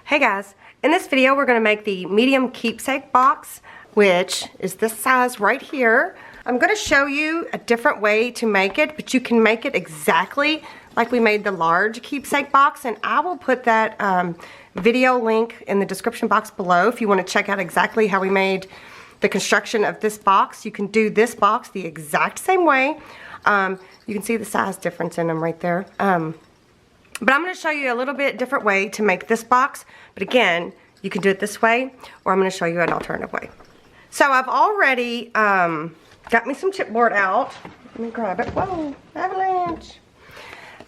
Hey guys, in this video we're going to make the medium keepsake box, which is this size right here. I'm going to show you a different way to make it, but you can make it exactly like we made the large keepsake box, and I will put that video link in the description box below if you want to check out exactly how we made the construction of this box. You can do this box the exact same way. You can see the size difference in them right there. But I'm going to show you a little bit different way to make this box. But again, you can do it this way, or I'm going to show you an alternative way. So I've already got me some chipboard out. Let me grab it. Whoa, avalanche.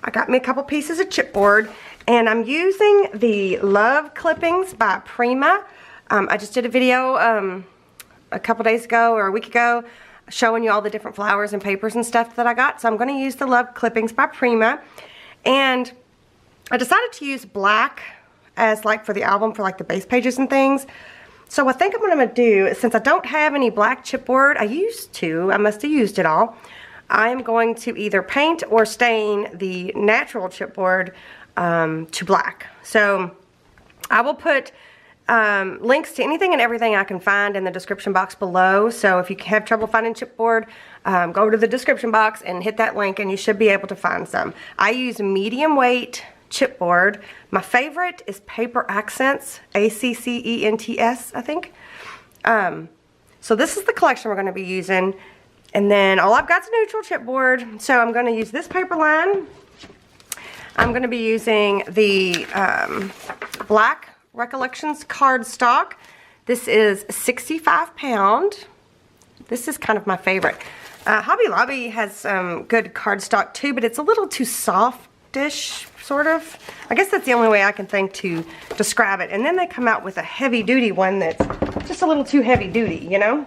I got me a couple pieces of chipboard, and I'm using the Love Clippings by Prima. I just did a video a couple days ago or a week ago showing you all the different flowers and papers and stuff that I got. So I'm going to use the Love Clippings by Prima. And I decided to use black as like for the album, for like the base pages and things. So I think what I'm going to do is, since I don't have any black chipboard, I must have used it all. I am going to either paint or stain the natural chipboard to black. So I will put links to anything and everything I can find in the description box below. So if you have trouble finding chipboard, go to the description box and hit that link and you should be able to find some. I use medium weight chipboard. My favorite is Paper Accents, ACCENTS, I think. So this is the collection we're going to be using. And then all I've got is neutral chipboard. So I'm going to use this paper line. I'm going to be using the Black Recollections cardstock. This is 65 pound. This is kind of my favorite. Hobby Lobby has good cardstock too, but it's a little too softish, sort of. I guess that's the only way I can think to describe it. And then they come out with a heavy duty one that's just a little too heavy duty, you know?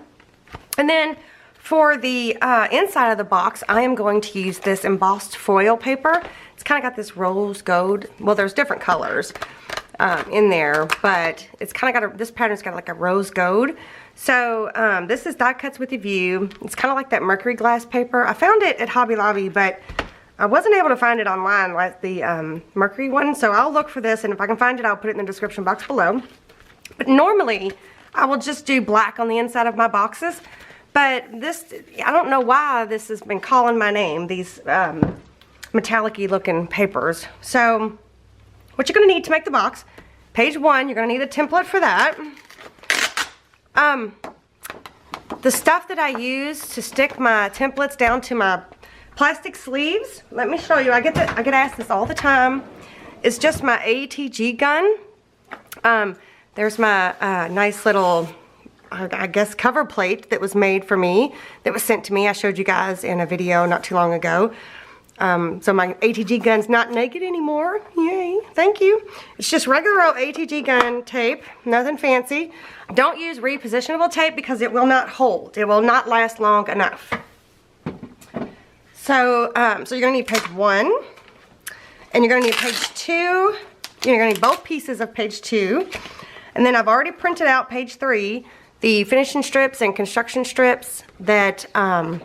And then for the inside of the box, I am going to use this embossed foil paper. It's kind of got this rose gold. Well, there's different colors in there, but it's kind of got this pattern's got like a rose gold. So this is Die Cuts with a View. It's kind of like that mercury glass paper. I found it at Hobby Lobby, but I wasn't able to find it online like the mercury one. So I'll look for this, and if I can find it, I'll put it in the description box below. But normally, I will just do black on the inside of my boxes. But this, I don't know why this has been calling my name, these metallic-y looking papers. So what you're going to need to make the box, page 1, you're going to need a template for that. The stuff that I use to stick my templates down to my plastic sleeves, let me show you. I get asked this all the time. It's just my ATG gun. There's my nice little, I guess, cover plate that was made for me, that was sent to me. I showed you guys in a video not too long ago. So my ATG gun's not naked anymore. Yay, thank you. It's just regular old ATG gun tape, nothing fancy. Don't use repositionable tape because it will not hold. It will not last long enough. So, so you're gonna need page 1, and you're gonna need page 2. You're gonna need both pieces of page 2. And then I've already printed out page 3, the finishing strips and construction strips that are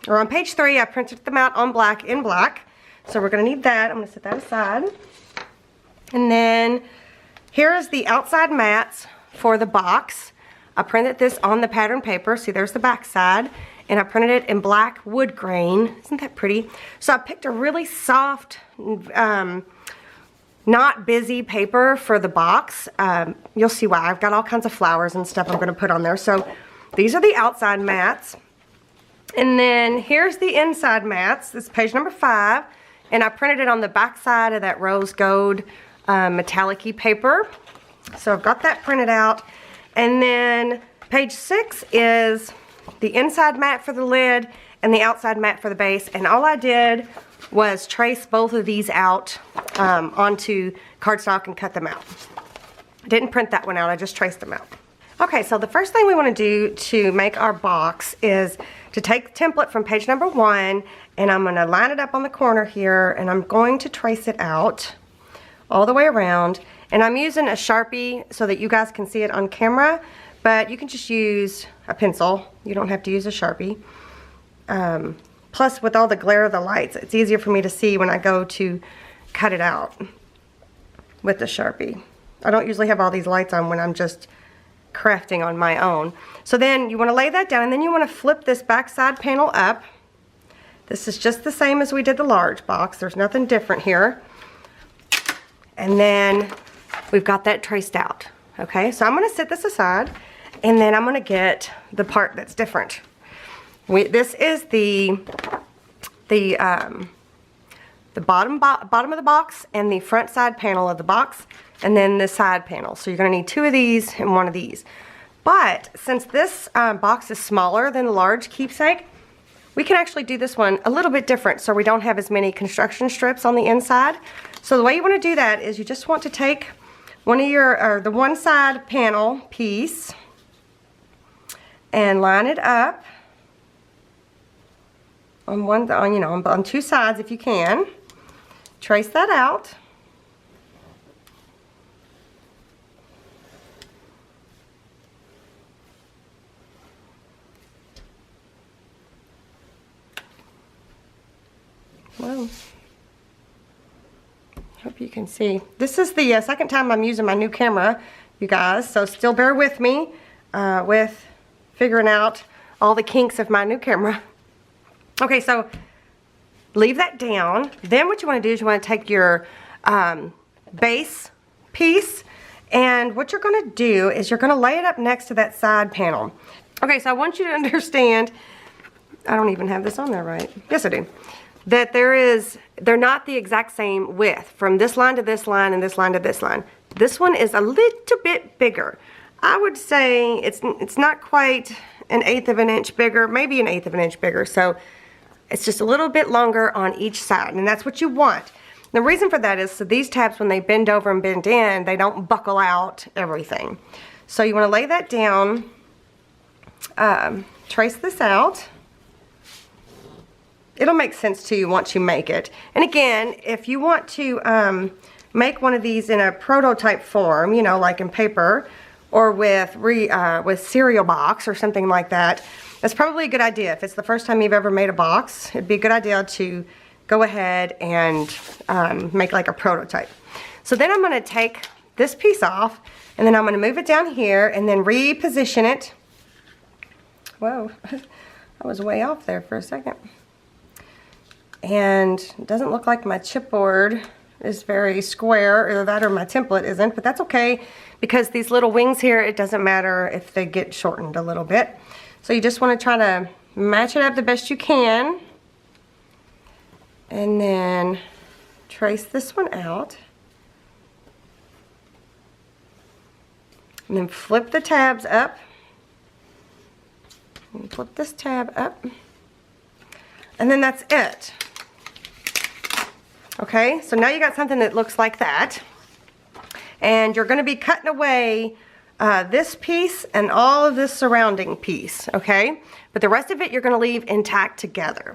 on page 3. I printed them out on black, in black. So we're going to need that. I'm going to set that aside. And then here is the outside mats for the box. I printed this on the pattern paper. See, there's the back side. And I printed it in black wood grain. Isn't that pretty? So I picked a really soft, not busy paper for the box. You'll see why. I've got all kinds of flowers and stuff I'm going to put on there. So these are the outside mats. And then here's the inside mats. This is page number 5. And I printed it on the back side of that rose gold metallic-y paper. So I've got that printed out. And then page 6 is the inside mat for the lid and the outside mat for the base. And all I did was trace both of these out onto cardstock and cut them out. I didn't print that one out, I just traced them out. Okay, so the first thing we want to do to make our box is to take the template from page number 1, and I'm going to line it up on the corner here, and I'm going to trace it out all the way around. And I'm using a Sharpie so that you guys can see it on camera, but you can just use a pencil. You don't have to use a Sharpie. Plus, with all the glare of the lights, it's easier for me to see when I go to cut it out with the Sharpie. I don't usually have all these lights on when I'm just crafting on my own. So then you want to lay that down, and then you want to flip this back side panel up. This is just the same as we did the large box. There's nothing different here. And then we've got that traced out. Okay, so I'm going to set this aside, and then I'm going to get the part that's different. This is the bottom of the box and the front side panel of the box, and then the side panel. So you're going to need 2 of these and 1 of these. But since this box is smaller than the large keepsake, we can actually do this one a little bit different so we don't have as many construction strips on the inside. So the way you want to do that is you just want to take one of your, the one side panel piece and line it up on on 2 sides if you can. Trace that out. Well, hope you can see. This is the second time I'm using my new camera, you guys, so still bear with me with figuring out all the kinks of my new camera. Okay, so leave that down. Then what you want to do is you want to take your base piece, and what you're going to do is you're going to lay it up next to that side panel. Okay, so I want you to understand, I don't even have this on there right. Yes, I do. That they're not the exact same width from this line to this line and this line to this line. This one is a little bit bigger. I would say it's not quite 1/8 of an inch bigger, maybe 1/8 of an inch bigger. So it's just a little bit longer on each side, and that's what you want. The reason for that is so these tabs, when they bend over and bend in, they don't buckle out everything. So you want to lay that down, trace this out. It'll make sense to you once you make it. And again, if you want to make one of these in a prototype form, you know, like in paper or with cereal box or something like that, that's probably a good idea. If it's the first time you've ever made a box, it'd be a good idea to go ahead and make like a prototype. So then I'm going to take this piece off, and then I'm going to move it down here and then reposition it. Whoa, I was way off there for a second. And it doesn't look like my chipboard is very square, either that or my template isn't, but that's okay because these little wings here, it doesn't matter if they get shortened a little bit. So you just want to try to match it up the best you can, and then trace this one out, and then flip the tabs up, and flip this tab up, and then that's it. Okay, so now you got something that looks like that, and you're going to be cutting away this piece and all of this surrounding piece, okay? But the rest of it you're going to leave intact together.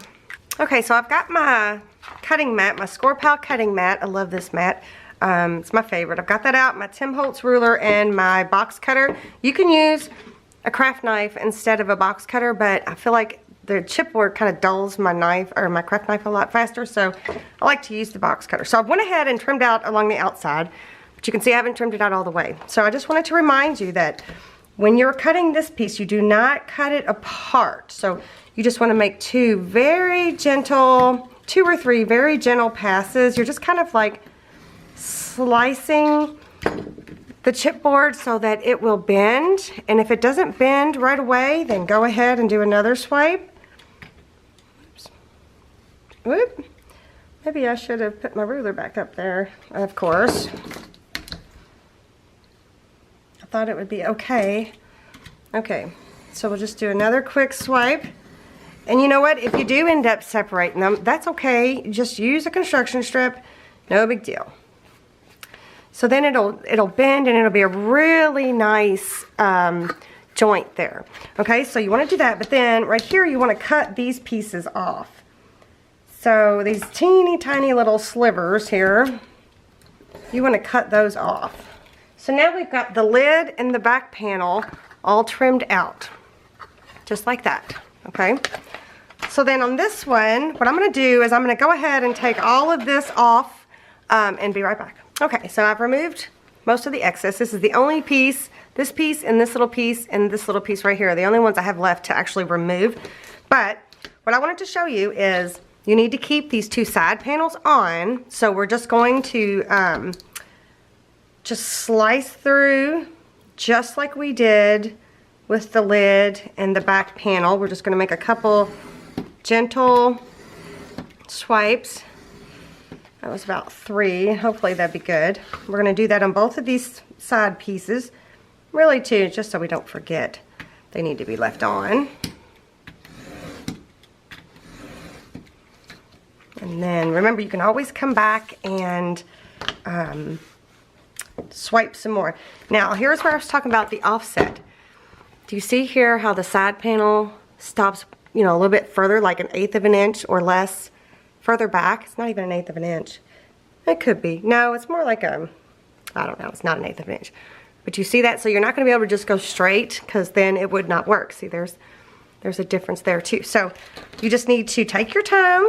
Okay, so I've got my cutting mat, my Score Pal cutting mat. I love this mat. It's my favorite. I've got that out, my Tim Holtz ruler, and my box cutter. You can use a craft knife instead of a box cutter, but I feel like the chipboard kind of dulls my knife or my craft knife a lot faster, so I like to use the box cutter. So I went ahead and trimmed out along the outside, but you can see I haven't trimmed it out all the way. So I just wanted to remind you that when you're cutting this piece, you do not cut it apart. So you just want to make 2 very gentle, 2 or 3 very gentle passes. You're just kind of like slicing the chipboard so that it will bend, and if it doesn't bend right away, then go ahead and do another swipe. Whoop. Maybe I should have put my ruler back up there, of course. I thought it would be okay. Okay, so we'll just do another quick swipe. And you know what? If you do end up separating them, that's okay. Just use a construction strip, no big deal. So then it'll bend, and it'll be a really nice joint there. Okay, so you want to do that, but then right here you want to cut these pieces off. So these teeny tiny little slivers here, you want to cut those off. So now we've got the lid and the back panel all trimmed out, just like that, okay? So then on this one, what I'm going to do is I'm going to go ahead and take all of this off and be right back. Okay, so I've removed most of the excess. This is the only piece, this piece and this little piece and this little piece right here are the only ones I have left to actually remove. But what I wanted to show you is you need to keep these two side panels on. So we're just going to just slice through just like we did with the lid and the back panel. We're just going to make a couple gentle swipes. That was about 3. Hopefully that'd be good. We're going to do that on both of these side pieces. Really too, just so we don't forget they need to be left on. And then remember, you can always come back and swipe some more. Now here's where I was talking about the offset. Do you see here how the side panel stops, you know, a little bit further, like 1/8 of an inch or less further back? It's not even 1/8 of an inch. It could be. No, it's more like a, I don't know, it's not 1/8 of an inch. But you see that? So you're not going to be able to just go straight, because then it would not work. See, there's a difference there too. So you just need to take your time,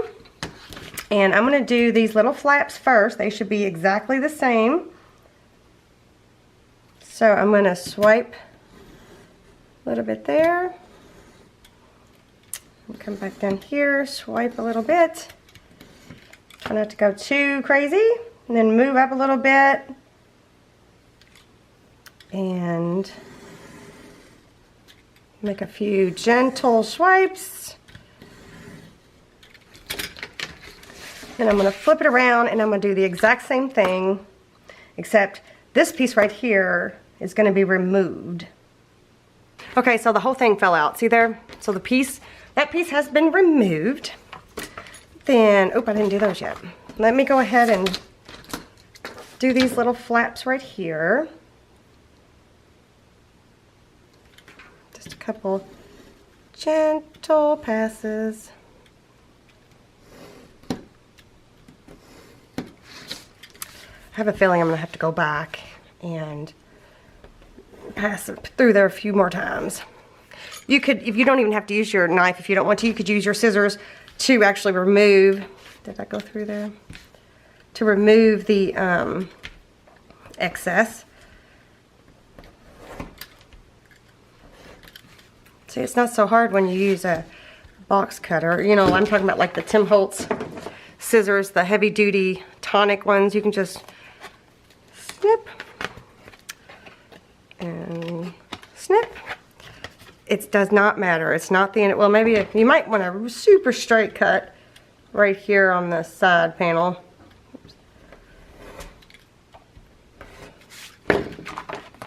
and I'm going to do these little flaps first. They should be exactly the same. So I'm going to swipe a little bit there. And come back down here, swipe a little bit. Try not to go too crazy. And then move up a little bit. And make a few gentle swipes. And I'm going to flip it around and I'm going to do the exact same thing, except this piece right here is going to be removed. Okay, so the whole thing fell out. See there? So the piece, that piece has been removed. Then, oh, I didn't do those yet. Let me go ahead and do these little flaps right here. Just a couple gentle passes. I have a feeling I'm going to have to go back and pass it through there a few more times. You could, if you don't even have to use your knife, if you don't want to, you could use your scissors to actually remove, did I go through there? To remove the excess. See, it's not so hard when you use a box cutter. You know, I'm talking about like the Tim Holtz scissors, the heavy duty tonic ones. You can just snip and snip. It does not matter. It's not the end. Well, maybe you might want a super straight cut right here on the side panel.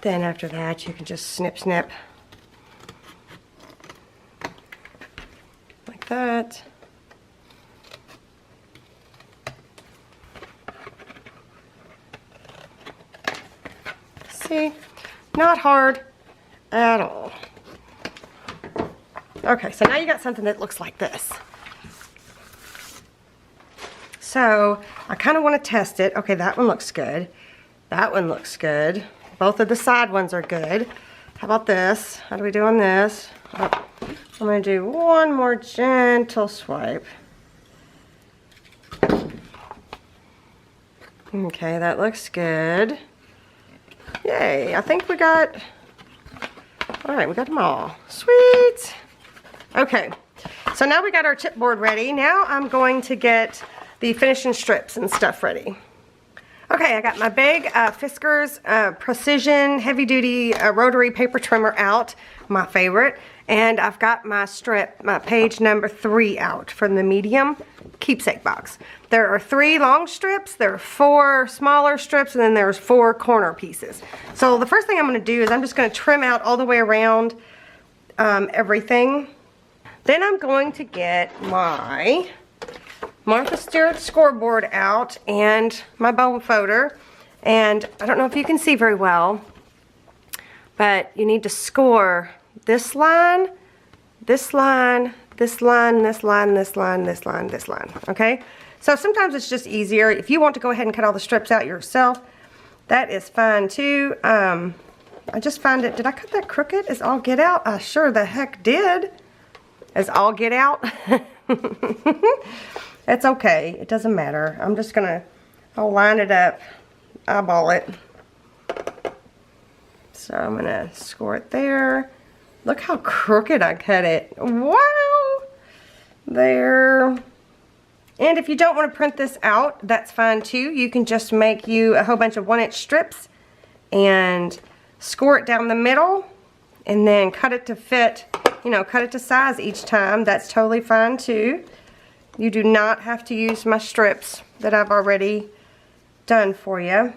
Then after that, you can just snip, snip. Like that. See? Not hard at all. Okay, so now you got something that looks like this. So I kind of want to test it. Okay, that one looks good. That one looks good. Both of the side ones are good. How about this? How do we do on this? Oh, I'm going to do one more gentle swipe. Okay, that looks good. Yay, I think we got, all right, we got them all. Sweet. Okay, so now we got our chipboard ready. Now I'm going to get the finishing strips and stuff ready. Okay, I got my big Fiskars Precision Heavy Duty Rotary Paper Trimmer out, my favorite. And I've got my strip, my page number 3 out from the Medium Keepsake Box. There are 3 long strips, there are 4 smaller strips, and then there's 4 corner pieces. So the first thing I'm going to do is I'm just going to trim out all the way around everything. Then I'm going to get my Martha Stewart scoreboard out and my bone folder. And I don't know if you can see very well, but you need to score this line, this line, this line, this line, this line, this line, this line, okay? So sometimes it's just easier. If you want to go ahead and cut all the strips out yourself, that is fine too. I just found it, did I cut that crooked as all get out? I sure the heck did. As all get out. It's okay, it doesn't matter. I'm just gonna, I'll line it up, eyeball it. So I'm gonna score it there. Look how crooked I cut it. Wow! There. And if you don't want to print this out, that's fine too. You can just make you a whole bunch of 1-inch strips and score it down the middle and then cut it to fit, you know, cut it to size each time. That's totally fine too. You do not have to use my strips that I've already done for you.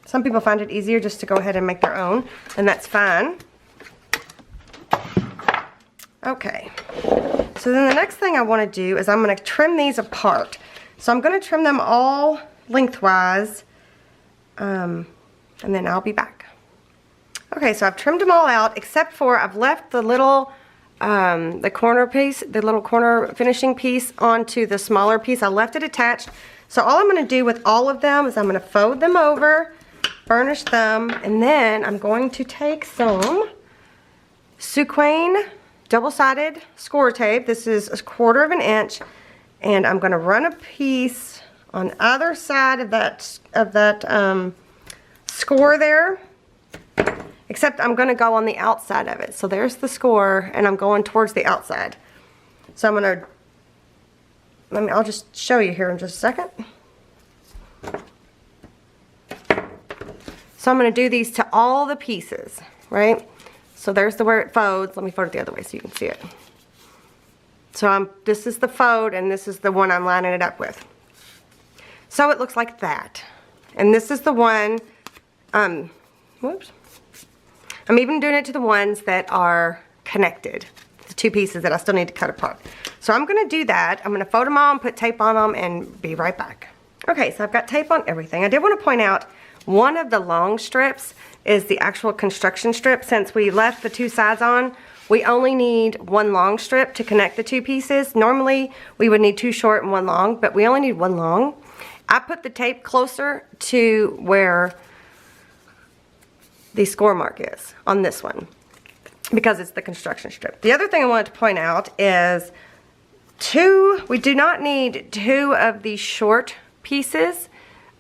Some people find it easier just to go ahead and make their own, and that's fine. Okay, so then the next thing I want to do is I'm going to trim these apart. So I'm going to trim them all lengthwise, and then I'll be back. Okay, so I've trimmed them all out except for I've left the little the corner piece, the little corner finishing piece onto the smaller piece. I left it attached. So all I'm going to do with all of them is I'm going to fold them over, burnish them, and then I'm going to take some Suquane double-sided score tape. This is 1/4 inch, and I'm going to run a piece on either side of that score there, except I'm going to go on the outside of it. So there's the score, and I'm going towards the outside. So I'm going to, I'll just show you here in just a second. So I'm going to do these to all the pieces, right? So there's where it folds. Let me fold it the other way so you can see it. So this is the fold, and this is the one I'm lining it up with. So it looks like that. And this is the one, whoops. I'm even doing it to the ones that are connected, the two pieces that I still need to cut apart. So I'm going to do that. I'm going to fold them all and put tape on them and be right back. Okay, so I've got tape on everything. I did want to point out one of the long strips is the actual construction strip. Since we left the two sides on, we only need one long strip to connect the two pieces. Normally, we would need two short and one long, but we only need one long. I put the tape closer to where the score mark is on this one because it's the construction strip. The other thing I wanted to point out is we do not need two of these short pieces.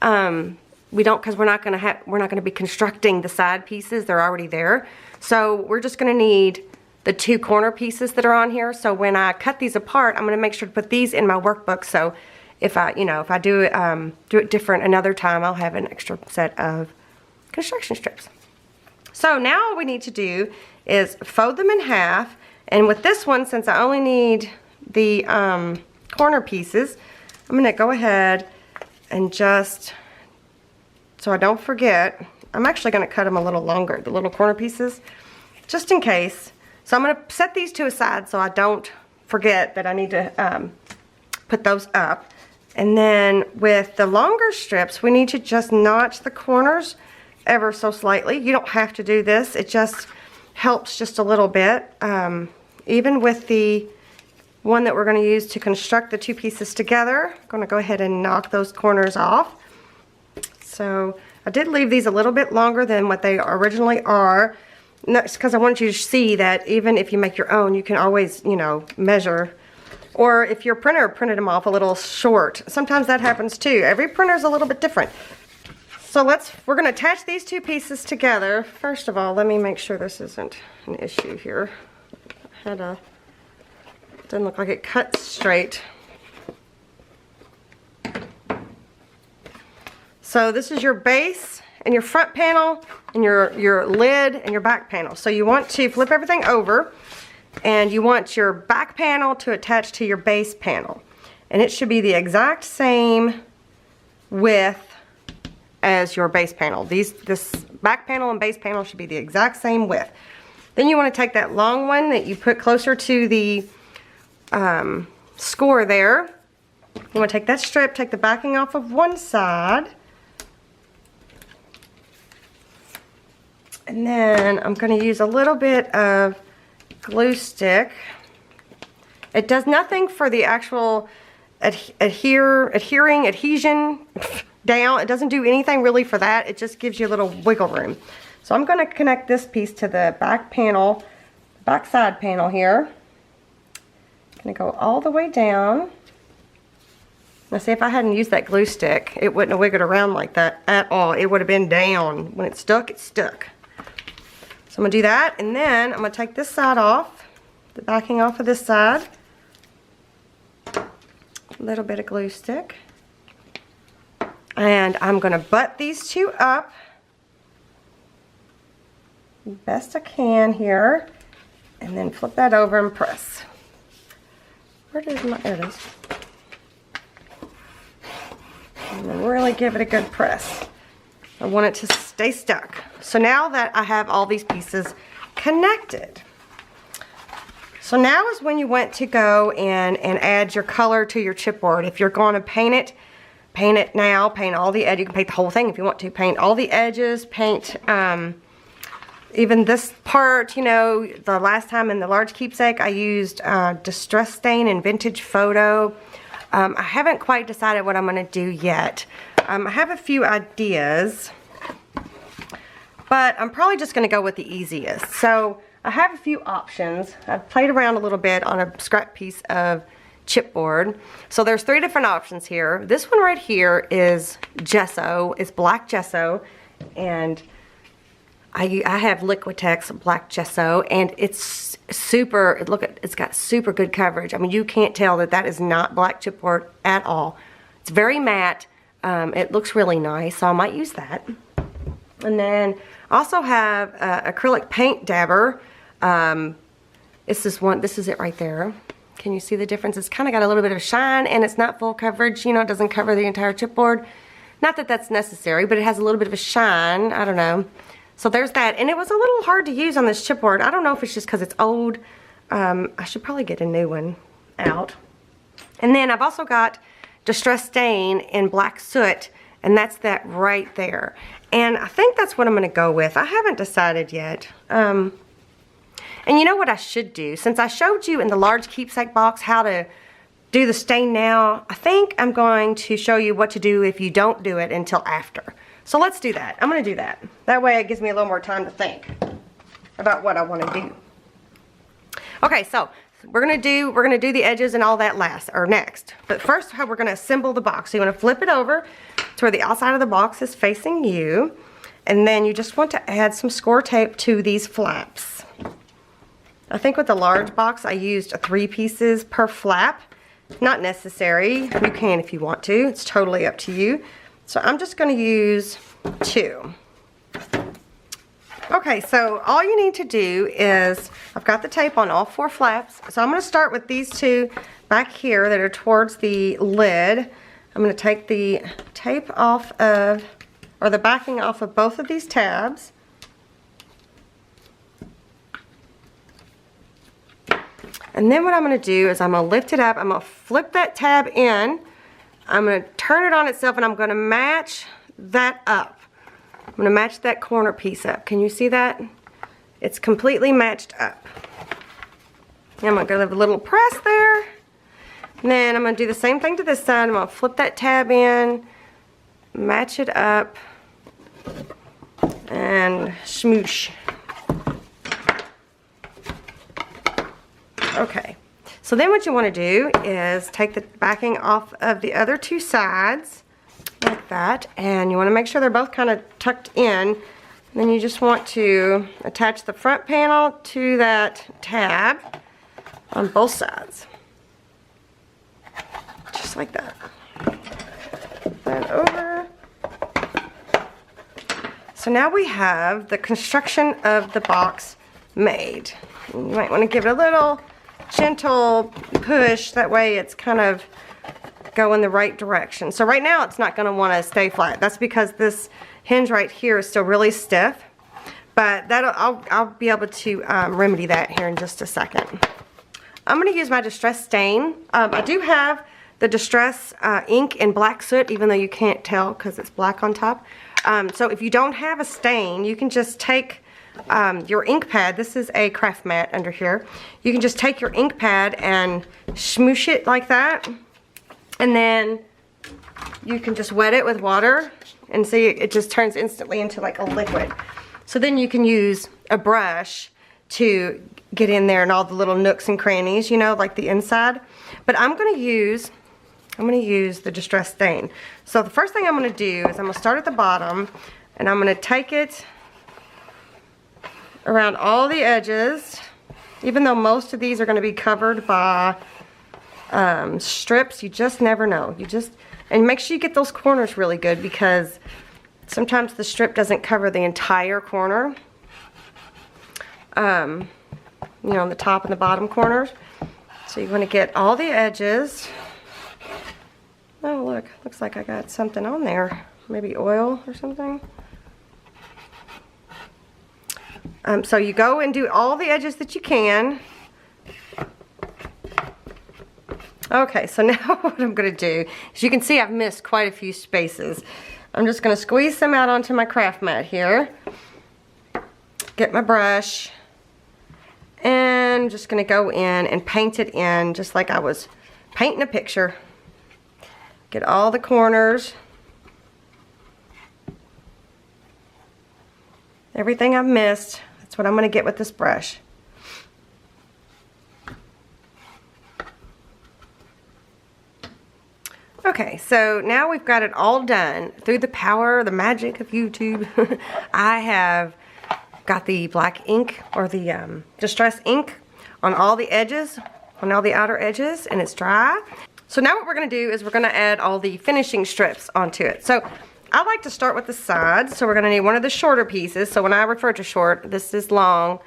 We don't, because we're not going to be constructing the side pieces. They're already there. So we're just going to need the two corner pieces that are on here. So when I cut these apart, I'm going to make sure to put these in my workbook. So if I do it different another time, I'll have an extra set of construction strips. So now all we need to do is fold them in half. And with this one, since I only need the corner pieces, I'm going to go ahead and just, so I don't forget, I'm actually going to cut them a little longer, the little corner pieces, just in case. So I'm going to set these to a side so I don't forget that I need to put those up. And then with the longer strips, we need to just notch the corners ever so slightly. You don't have to do this. It just helps just a little bit. Even with the one that we're going to use to construct the two pieces together, I'm going to go ahead and knock those corners off. So I did leave these a little bit longer than what they originally are. And that's because I want you to see that even if you make your own, you can always, measure. Or if your printer printed them off a little short, sometimes that happens too. Every printer is a little bit different. So we're going to attach these two pieces together. First of all, let me make sure this isn't an issue here. Doesn't look like it cuts straight. So this is your base and your front panel and your lid and your back panel. So you want to flip everything over and you want your back panel to attach to your base panel. And it should be the exact same width as your base panel. This back panel and base panel should be the exact same width. Then you want to take that long one that you put closer to the score there. You want to take that strip, take the backing off of one side. And then I'm going to use a little bit of glue stick. It does nothing for the actual adhesion down. It doesn't do anything really for that. It just gives you a little wiggle room. So I'm going to connect this piece to the back panel, back side panel here. I'm going to go all the way down. Now see, if I hadn't used that glue stick, it wouldn't have wiggled around like that at all. It would have been down. When it stuck, it stuck. So I'm gonna do that, and then I'm gonna take this side off, the backing off of this side. A little bit of glue stick. And I'm gonna butt these two up best I can here, and then flip that over and press. Where is my, there it is. And then really give it a good press. I want it to stay stuck. So now that I have all these pieces connected. So now is when you want to go in and add your color to your chipboard. If you're going to paint it now, paint all the edges. You can paint the whole thing if you want to. Paint all the edges, paint even this part. You know, the last time in the large keepsake I used Distress Stain and Vintage Photo. I haven't quite decided what I'm going to do yet. I have a few ideas, but I'm probably just going to go with the easiest. So I have a few options. I've played around a little bit on a scrap piece of chipboard. So there's 3 different options here. This one right here is gesso. It's black gesso, and I have Liquitex black gesso, and it's super, look at, it's got super good coverage. I mean, you can't tell that that is not black chipboard at all. It's very matte. It looks really nice, so I might use that. And then I also have acrylic paint dabber. This is it right there. Can you see the difference? It's kind of got a little bit of shine, and it's not full coverage. You know, it doesn't cover the entire chipboard. Not that that's necessary, but it has a little bit of a shine. I don't know. So there's that, and it was a little hard to use on this chipboard. I don't know if it's just because it's old. I should probably get a new one out. And then I've also got Distress Stain in black soot, and that's that right there. And I think that's what I'm going to go with. I haven't decided yet. And you know what I should do? Since I showed you in the large keepsake box how to do the stain now, I think I'm going to show you what to do if you don't do it until after. So let's do that. I'm going to do that. That way it gives me a little more time to think about what I want to do. Okay, so we're gonna do the edges and all that next. But first, how we're gonna assemble the box. So you want to flip it over to where the outside of the box is facing you, and then you just want to add some score tape to these flaps. I think with the large box I used 3 pieces per flap. Not necessary. You can if you want to. It's totally up to you. So I'm just going to use 2. Okay, so all you need to do is, I've got the tape on all 4 flaps. So I'm going to start with these 2 back here that are towards the lid. I'm going to take the tape off of, or the backing off of both of these tabs. And then what I'm going to do is I'm going to lift it up. I'm going to flip that tab in. I'm going to turn it on itself, and I'm going to match that up. I'm going to match that corner piece up. Can you see that? It's completely matched up. I'm going to give a little press there. And then I'm going to do the same thing to this side. I'm going to flip that tab in, match it up, and smoosh. Okay. So then what you want to do is take the backing off of the other 2 sides, like that, and you want to make sure they're both kind of tucked in. And then you just want to attach the front panel to that tab on both sides. Just like that. That over. So now we have the construction of the box made. You might want to give it a little gentle push, that way it's kind of going the right direction. So right now it's not going to want to stay flat. That's because this hinge right here is still really stiff, but I'll be able to remedy that here in just a second. I'm going to use my Distress Stain. I do have the Distress ink in black soot, even though you can't tell because it's black on top. So if you don't have a stain, you can just take your ink pad. This is a craft mat under here. You can just take your ink pad and smoosh it like that, and then you can just wet it with water, and see it just turns instantly into like a liquid. So then you can use a brush to get in there and all the little nooks and crannies, you know, like the inside. But I'm going to use I'm going to use the Distress Stain. So the first thing I'm going to do is I'm going to start at the bottom, and I'm going to take it around all the edges, even though most of these are going to be covered by strips. You just never know. And make sure you get those corners really good, because sometimes the strip doesn't cover the entire corner. You know, on the top and the bottom corners. So you want to get all the edges. Oh look, looks like I got something on there. Maybe oil or something. So you go and do all the edges that you can. Okay, so now what I'm going to do is, you can see I've missed quite a few spaces. I'm just going to squeeze some out onto my craft mat here. Get my brush. And I'm just going to go in and paint it in just like I was painting a picture. Get all the corners. Everything I've missed, that's what I'm going to get with this brush. Okay, so now we've got it all done. Through the power, the magic of YouTube, I have got the black ink, or the Distress ink, on all the edges, on all the outer edges, and it's dry. So now what we're going to do is we're going to add all the finishing strips onto it. So I like to start with the sides, so we're going to need one of the shorter pieces. So when I refer to short, this is long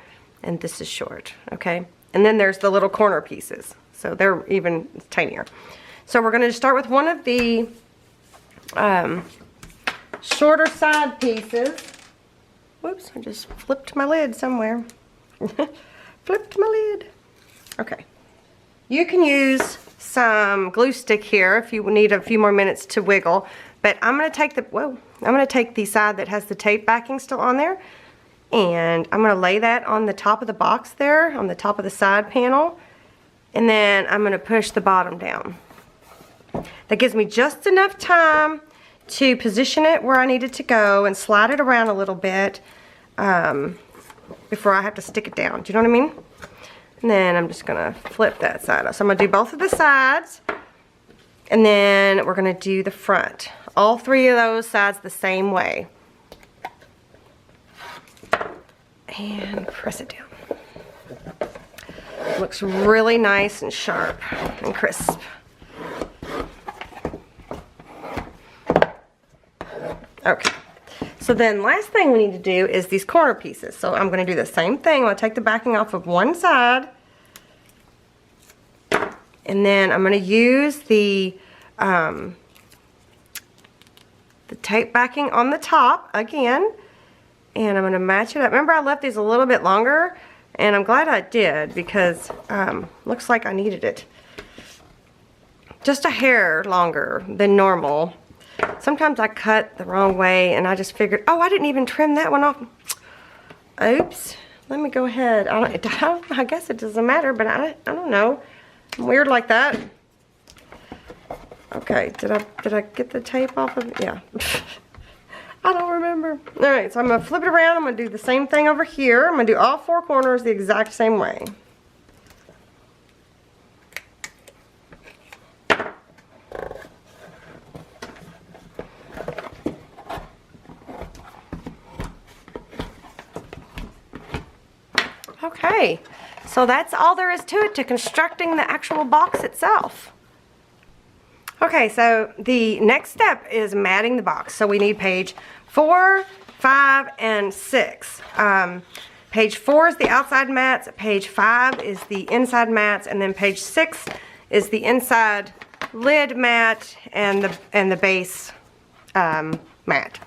and this is short, okay? And then there's the little corner pieces, so they're even tinier. So we're going to start with one of the shorter side pieces. Whoops, I just flipped my lid somewhere. Flipped my lid. Okay. You can use some glue stick here if you need a few more minutes to wiggle. But I'm going to take the side that has the tape backing still on there, and I'm going to lay that on the top of the box there, on the top of the side panel, and then I'm going to push the bottom down. That gives me just enough time to position it where I need it to go and slide it around a little bit before I have to stick it down. Do you know what I mean? And then I'm just going to flip that side up. So I'm going to do both of the sides, and then we're going to do the front. All three of those sides the same way. And press it down. It looks really nice and sharp and crisp. Okay, so then last thing we need to do is these corner pieces. So I'm going to do the same thing. I'm going to take the backing off of one side, and then I'm going to use the tape backing on the top again, and I'm going to match it up. Remember, I left these a little bit longer, and I'm glad I did, because looks like I needed it just a hair longer than normal. Sometimes I cut the wrong way, and I just figured, oh, I didn't even trim that one off. Oops. Let me go ahead. I guess it doesn't matter, but I don't know. I'm weird like that. Okay, did I get the tape off of it? Yeah. I don't remember. Alright, so I'm going to flip it around. I'm going to do the same thing over here. I'm going to do all four corners the exact same way. Okay, so that's all there is to it, to constructing the actual box itself. Okay, so the next step is matting the box. So we need page 4, 5, and 6. Page 4 is the outside mats, page 5 is the inside mats, and then page 6 is the inside lid mat and the base mat.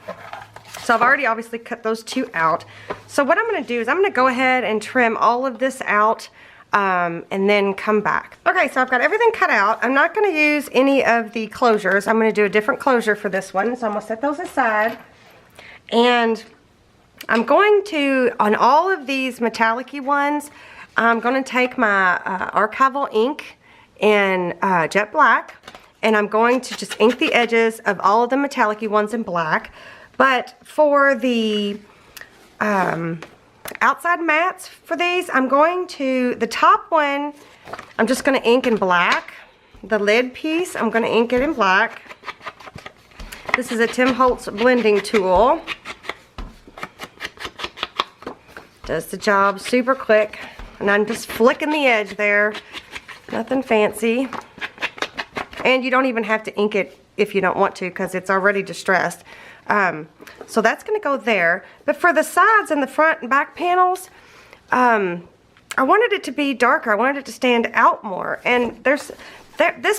So I've already obviously cut those two out. So what I'm going to do is I'm going to go ahead and trim all of this out and then come back. Okay, so I've got everything cut out. I'm not going to use any of the closures. I'm going to do a different closure for this one. So I'm going to set those aside. And I'm going to, on all of these metallic-y ones, I'm going to take my archival ink in jet black. And I'm going to just ink the edges of all of the metallic-y ones in black. But for the outside mats for these, I'm going to, the top one, I'm just going to ink in black. the lid piece, I'm going to ink it in black. This is a Tim Holtz blending tool. Does the job super quick. And I'm just flicking the edge there. Nothing fancy. And you don't even have to ink it if you don't want to, because it's already distressed. So that's going to go there. But for the sides and the front and back panels, I wanted it to be darker. I wanted it to stand out more. And this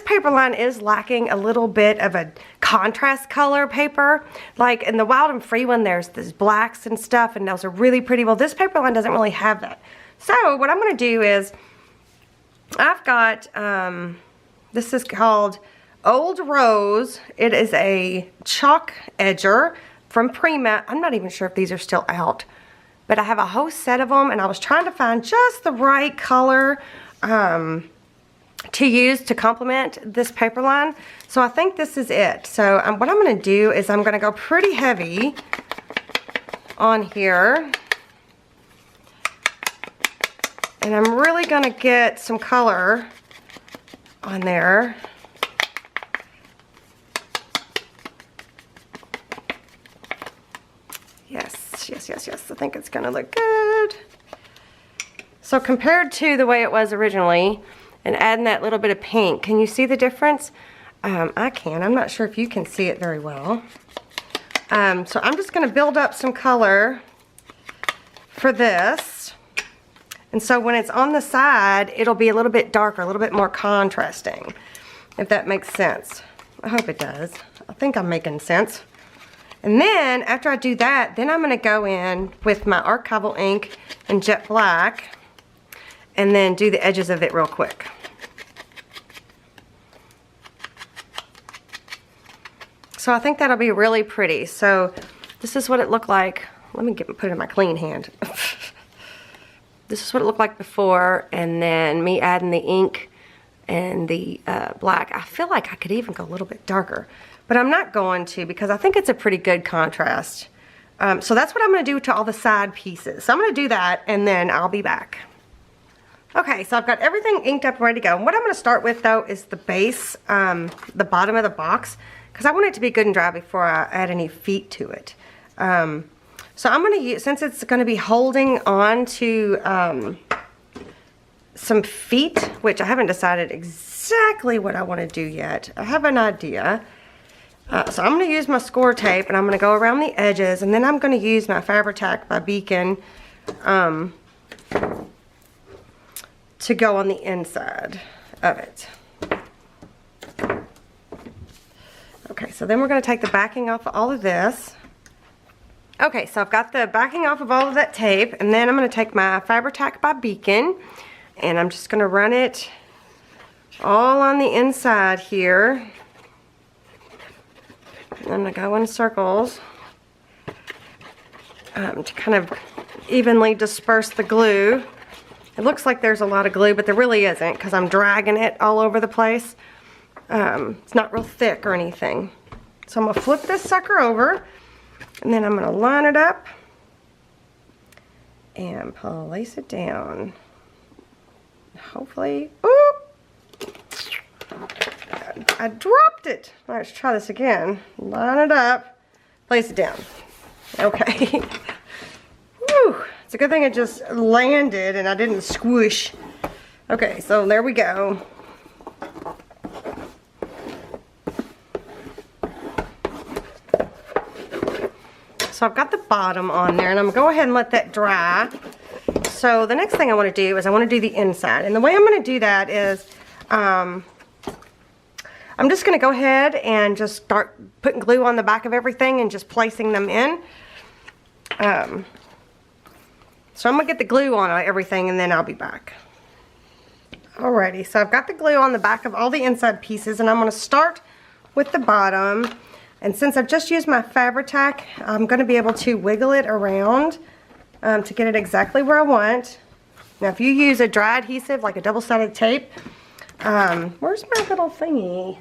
paper line is lacking a little bit of a contrast color paper. Like in the Wild and Free one, there's these blacks and stuff, and those are really pretty. Well, this paper line doesn't really have that. So what I'm going to do is, I've got, this is called Old Rose. It is a chalk edger from Prima. I'm not even sure if these are still out, but I have a whole set of them, and I was trying to find just the right color to use to complement this paper line. So I think this is it. So what I'm going to do is I'm going to go pretty heavy on here, and I'm really going to get some color on there. Yes. I think it's going to look good. So compared to the way it was originally, and adding that little bit of pink, can you see the difference? I can. I'm not sure if you can see it very well. So I'm just going to build up some color for this. And so when it's on the side, it'll be a little bit darker, a little bit more contrasting, if that makes sense. I hope it does. I think I'm making sense. And then after I do that, then I'm going to go in with my archival ink and jet black and then do the edges of it real quick. So I think that'll be really pretty. So this is what it looked like. Let me put it in my clean hand. This is what it looked like before, and then me adding the ink and the black. I feel like I could even go a little bit darker, but I'm not going to, because I think it's a pretty good contrast. So that's what I'm going to do to all the side pieces. So I'm going to do that, and then I'll be back. Okay, so I've got everything inked up and ready to go. And what I'm going to start with, though, is the base, the bottom of the box, because I want it to be good and dry before I add any feet to it. So I'm going to use, since it's going to be holding on to some feet, which I haven't decided exactly what I want to do yet. I have an idea. So I'm going to use my score tape, and I'm going to go around the edges, and then I'm going to use my Fabri-Tac by Beacon to go on the inside of it. Okay, so then we're going to take the backing off of all of this. Okay, so I've got the backing off of all of that tape, and then I'm going to take my Fabri-Tac by Beacon, and I'm just going to run it all on the inside here. And I'm going to go in circles to kind of evenly disperse the glue. It looks like there's a lot of glue, but there really isn't, because I'm dragging it all over the place. It's not real thick or anything. So I'm going to flip this sucker over, and then I'm going to line it up and place it down. Hopefully, ooh, I dropped it. All right, let's try this again. Line it up, place it down. Okay. Whew. It's a good thing it just landed and I didn't squish. Okay, so there we go. So I've got the bottom on there, and I'm going to go ahead and let that dry. So the next thing I want to do is I want to do the inside. And the way I'm going to do that is I'm just going to go ahead and just start putting glue on the back of everything and just placing them in. So I'm going to get the glue on everything, and then I'll be back. Alrighty, so I've got the glue on the back of all the inside pieces, and I'm going to start with the bottom. And since I've just used my Fabri-Tac, I'm going to be able to wiggle it around to get it exactly where I want. Now, if you use a dry adhesive, like a double-sided tape, where's my little thingy?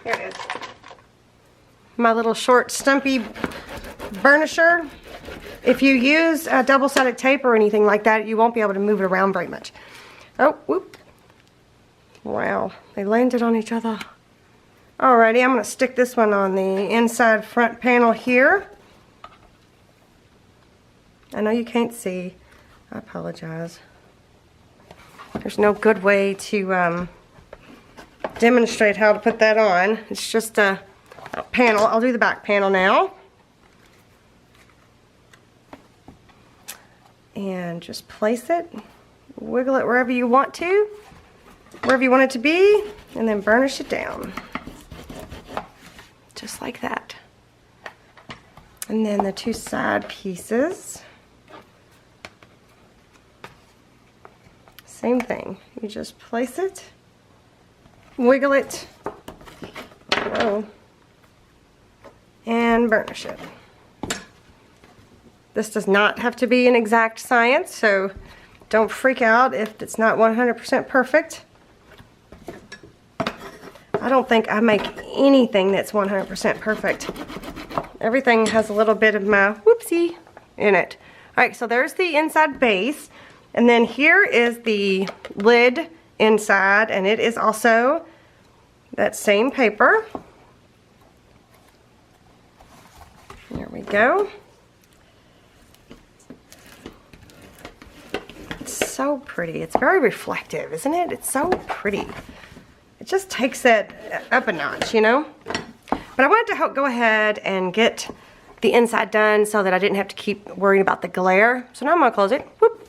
Here it is. My little short, stumpy burnisher. If you use a double-sided tape or anything like that, you won't be able to move it around very much. Oh, whoop. Wow, they landed on each other. Alrighty, I'm going to stick this one on the inside front panel here. I know you can't see. I apologize. There's no good way to demonstrate how to put that on. It's just a panel. I'll do the back panel now. And just place it. Wiggle it wherever you want to. Wherever you want it to be. And then burnish it down. Just like that. And then the two side pieces. Same thing. You just place it, wiggle it, whoa, and burnish it. This does not have to be an exact science, so don't freak out if it's not 100% perfect. I don't think I make anything that's 100% perfect. Everything has a little bit of my whoopsie in it. Alright, so there's the inside base. And then here is the lid inside, and it is also that same paper. There we go. It's so pretty. It's very reflective, isn't it? It's so pretty. It just takes it up a notch, you know? But I wanted to go ahead and get the inside done so that I didn't have to keep worrying about the glare. So now I'm going to close it. Whoop.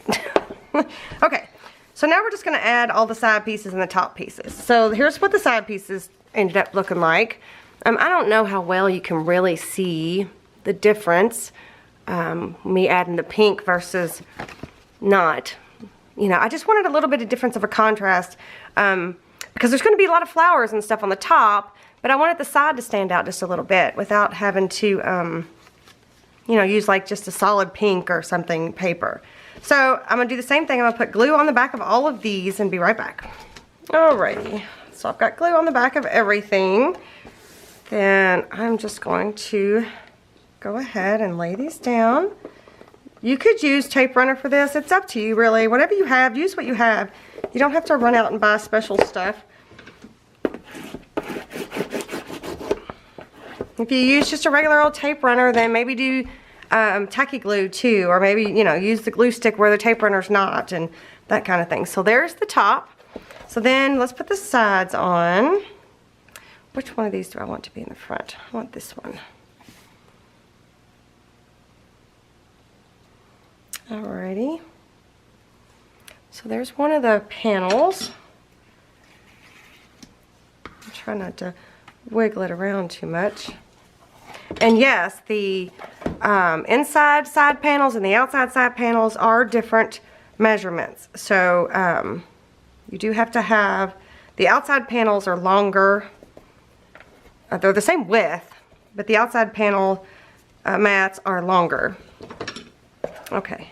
Okay, so now we're just going to add all the side pieces and the top pieces. So here's what the side pieces ended up looking like. I don't know how well you can really see the difference, me adding the pink versus not. You know, I just wanted a little bit of difference of a contrast because there's going to be a lot of flowers and stuff on the top, but I wanted the side to stand out just a little bit without having to, you know, use like just a solid pink or something paper. So I'm going to do the same thing. I'm going to put glue on the back of all of these and be right back. Alrighty, so I've got glue on the back of everything. Then I'm just going to go ahead and lay these down. You could use tape runner for this. It's up to you really. Whatever you have, use what you have. You don't have to run out and buy special stuff. If you use just a regular old tape runner, then maybe do tacky glue too, or maybe, you know, use the glue stick where the tape runner's not, and that kind of thing. So there's the top. So then let's put the sides on. Which one of these do I want to be in the front? I want this one. Alrighty. So there's one of the panels. I'll try not to wiggle it around too much. And yes, the inside side panels and the outside side panels are different measurements. So you do have to have, the outside panels are longer. They're the same width, but the outside panel mats are longer. Okay.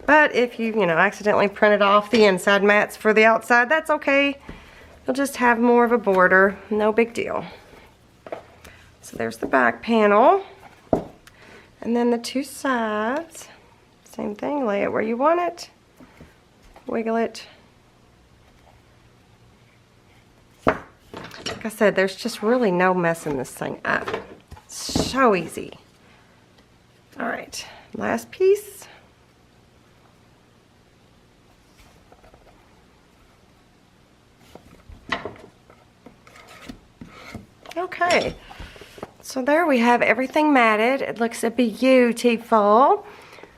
But if you know, accidentally printed off the inside mats for the outside, that's okay. You'll just have more of a border. No big deal. So there's the back panel. And then the two sides. Same thing, lay it where you want it. Wiggle it. Like I said, there's just really no messing this thing up. It's so easy. Alright, last piece. Okay, so there we have everything matted. It looks beautiful.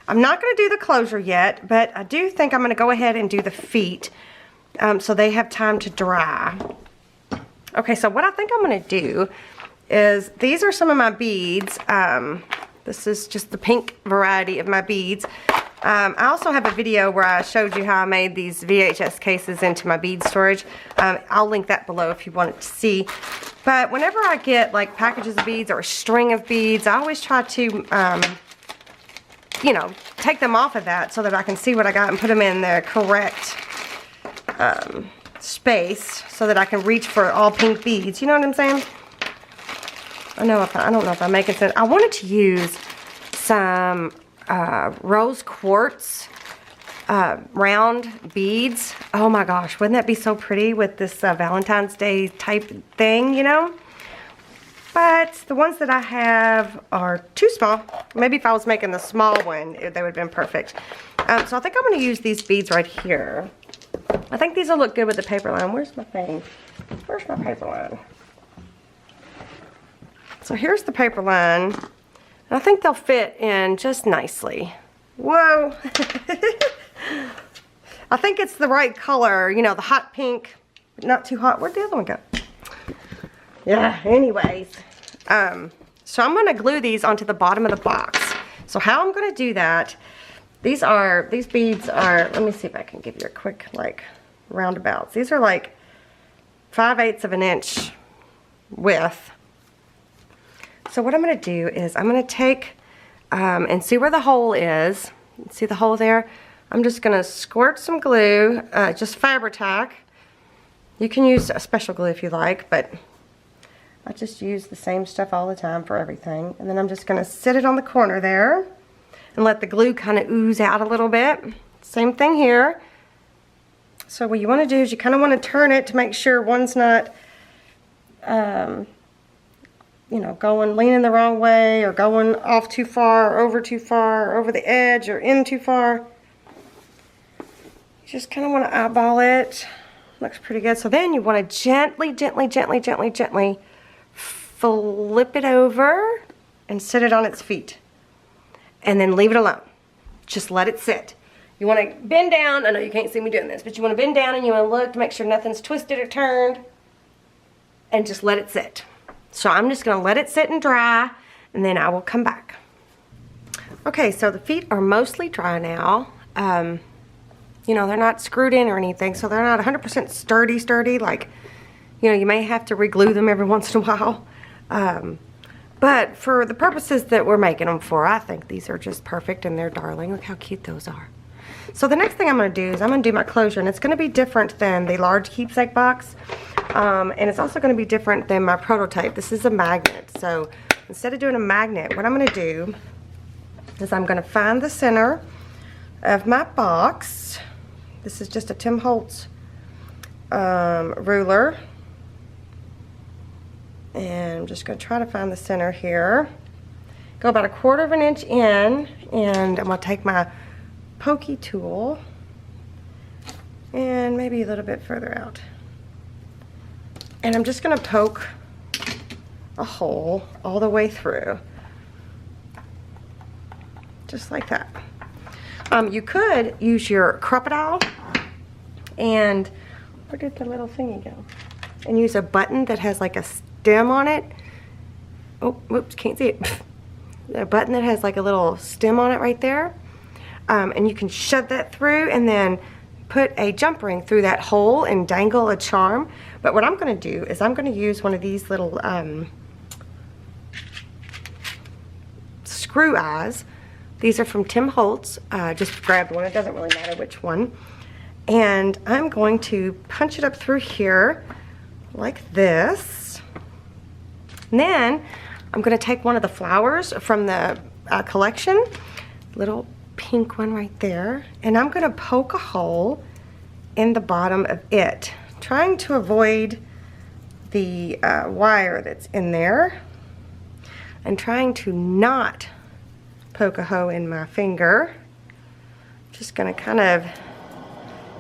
I'm not going to do the closure yet, but I do think I'm going to go ahead and do the feet so they have time to dry. Okay, so what I think I'm going to do is, these are some of my beads. This is just the pink variety of my beads. I also have a video where I showed you how I made these VHS cases into my bead storage. I'll link that below if you wanted to see. But whenever I get like packages of beads or a string of beads, I always try to, you know, take them off of that so that I can see what I got and put them in the correct space so that I can reach for all pink beads. You know what I'm saying? I don't know if I'm making sense. I wanted to use some rose quartz round beads. Oh my gosh, wouldn't that be so pretty with this Valentine's Day type thing, you know? But the ones that I have are too small. Maybe if I was making the small one, they would have been perfect. So I think I'm going to use these beads right here. I think these will look good with the paper line. Where's my thing? Where's my paper line? So here's the paper line. I think they'll fit in just nicely. Whoa! I think it's the right color, you know, the hot pink, but not too hot. Where'd the other one go? Yeah, anyways. So I'm gonna glue these onto the bottom of the box. So how I'm gonna do that, these beads are, let me see if I can give you a quick, like, roundabouts. These are like 5/8 of an inch width. So what I'm gonna do is I'm gonna take, and see where the hole is. See the hole there? I'm just gonna squirt some glue, just Fabri-Tac. You can use a special glue if you like, but I just use the same stuff all the time for everything. And then I'm just gonna sit it on the corner there and let the glue kind of ooze out a little bit. Same thing here. So what you wanna do is you kind of wanna turn it to make sure one's not, you know, leaning the wrong way or going off too far, or over the edge, or in too far. You just kind of want to eyeball it. Looks pretty good. So then you want to gently flip it over and sit it on its feet. And then leave it alone. Just let it sit. You want to bend down. I know you can't see me doing this, but you want to bend down and you want to look to make sure nothing's twisted or turned. And just let it sit. So I'm just going to let it sit and dry, and then I will come back. Okay, so the feet are mostly dry now. You know, they're not screwed in or anything, so they're not 100% sturdy, like, you know, you may have to re-glue them every once in a while. But for the purposes that we're making them for, I think these are just perfect, and they're darling. Look how cute those are. So the next thing I'm going to do is I'm going to do my closure, and it's going to be different than the Large Keepsake Box. And it's also going to be different than my prototype. This is a magnet. So instead of doing a magnet, what I'm going to do is I'm going to find the center of my box. This is just a Tim Holtz ruler. And I'm just going to try to find the center here. Go about 1/4 of an inch in, and I'm going to take my pokey tool and maybe a little bit further out. And I'm just going to poke a hole all the way through. Just like that. You could use your crocodile, and where did the little thingy go? And use a button that has like a stem on it. Oh, whoops, can't see it. A button that has like a little stem on it right there. And you can shove that through and then put a jump ring through that hole and dangle a charm. But what I'm going to do is I'm going to use one of these little screw eyes. These are from Tim Holtz. Just grabbed one. It doesn't really matter which one. And I'm going to punch it up through here like this. And then I'm going to take one of the flowers from the collection, little pink one right there, and I'm going to poke a hole in the bottom of it, trying to avoid the wire that's in there, and trying to not poke a hole in my finger. Just going to kind of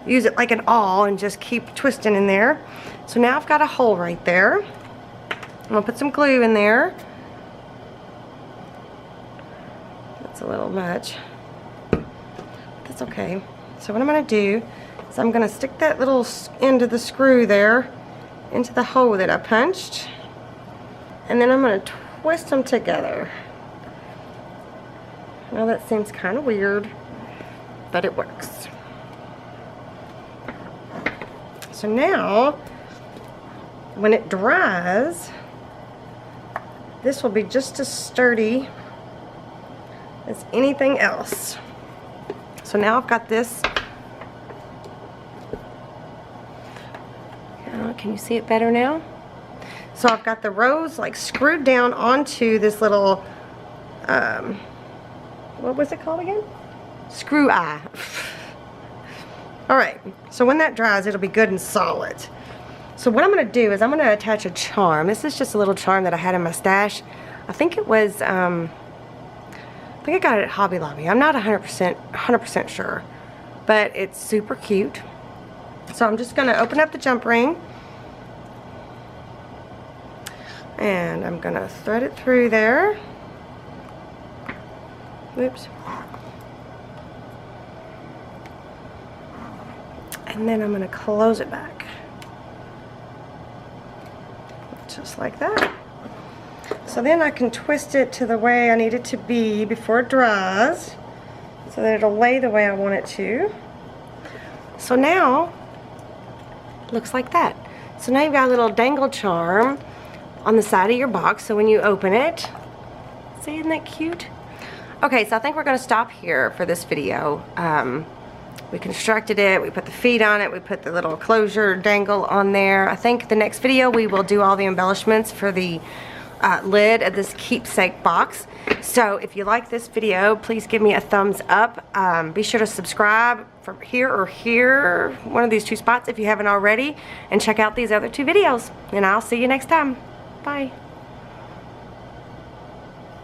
use it like an awl and just keep twisting in there. So now I've got a hole right there. I'm going to put some glue in there. That's a little much. That's okay. So what I'm going to do is I'm going to stick that little end of the screw there into the hole that I punched, and then I'm going to twist them together. Now that seems kind of weird, but it works. So now when it dries, this will be just as sturdy as anything else. So now I've got this. Can you see it better now? So I've got the rose like screwed down onto this little, what was it called again? Screw eye. Alright, so when that dries, it'll be good and solid. So what I'm going to do is I'm going to attach a charm. This is just a little charm that I had in my stash. I think it was, I think I got it at Hobby Lobby. I'm not 100% sure. But it's super cute. So I'm just going to open up the jump ring. And I'm going to thread it through there. Oops. And then I'm going to close it back. Just like that. So then I can twist it to the way I need it to be before it dries, so that it'll lay the way I want it to. So now, it looks like that. So now you've got a little dangle charm on the side of your box, so when you open it, see, isn't that cute? Okay, so I think we're going to stop here for this video. We constructed it, we put the feet on it, we put the little closure dangle on there. I think the next video we will do all the embellishments for the lid of this keepsake box. So if you like this video, please give me a thumbs up. Be sure to subscribe from here or here, one of these two spots if you haven't already, and check out these other two videos. And I'll see you next time. Bye.